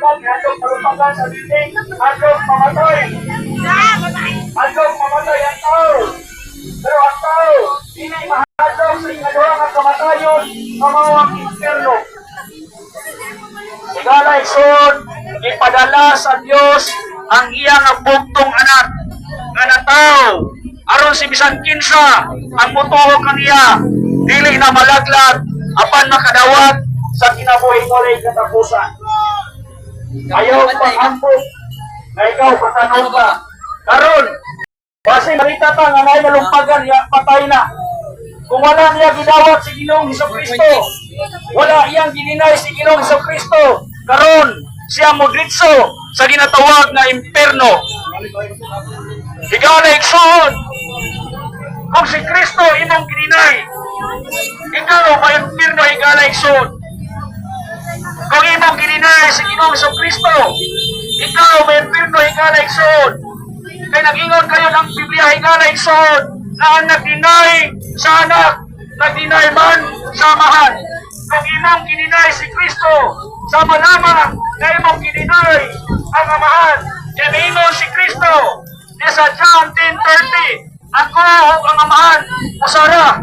palupagan, handog palupagan sa dinding, handog mamatay. Handog mamatay ang tao. Pero ang tao, hindi mahadog sa ikaduha ng kamatayon, mamawang impyerno. Higala isod, ipadala sa Dios ang iyang bugtong anak nga nataw aron si bisan kinsa ang mutuo kaniya dili na malaglag apan makadawat sa kinabuhi walay katapusan. Ayaw pag-ambot na ikaw patanong ka karon base marita ta nga nay nalumpagan ya patay na. Kung wala niya gidawat si Ginoong Hesukristo, wala iyang gininay si Ginoong Hesukristo, karon siya modritso sa ginatawag na impierno. Higala ikson, kung si Kristo imong gininay, ikaw ba impierno higala ikson? Kung imong gininay si Ginoong Hesukristo, ikaw ba impierno higala ikson? Kaya nag-ingon kayo ng Biblia higala ikson, na ang nag-deny sa anak, nag-deny man sa amahan. Kung imong gininay si Kristo, sama lamang na imong gininay ang amahan. Kaya ingon si Kristo, sa John 10:30, ako ang amahan, usara.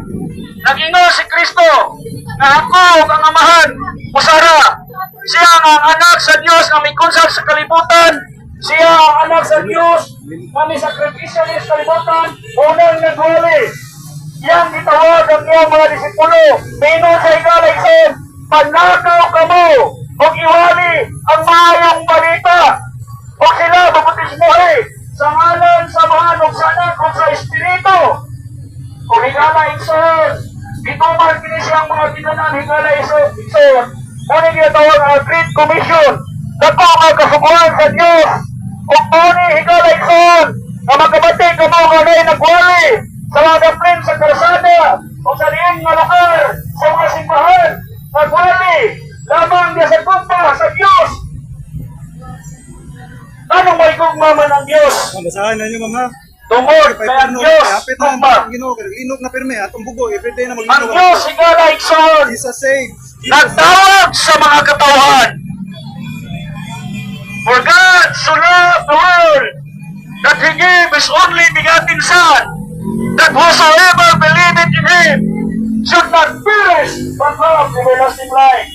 Nag-ingon si Kristo, na ako ang amahan, usara. Siya ang anak sa Diyos na may konsal sa kalibutan. Siya ang anak sa Diyos na may sakripisyo niya sa kalibutan. Unang nagwali. Yang itawag ang iyong mga disipulo. Pinon sa ikalayson, panakaw ka mo, o iwali ang mayong balita. O sila mabutismuhi sa ngalan, sa mga nugsana, kung sa Espiritu. O higalayson, itumal kini siyang mga tinanan higalayson. Ngunit ginatawag ang Great Commission. Dako ang kasukuhan sa Diyos. O kuni higalayson, na magkabati ka mo kanay nagwali sa mga daplin sa karsada o sa liang nga lugar sa mga simbahan nagwali lamang niya sa gugma sa Diyos. Anong may gugma man ang Diyos? Basahan na niyo, ma'am, ha? Tungod kay ang Diyos gugma. Inog na pirme, atong bugo, everyday na Ang mag-inog. Diyos higalayson Jesus saved. nagtawag sa mga katauhan. For God so loved the world that He gave His only begotten Son, that whosoever believeth in Him should not perish but have everlasting life.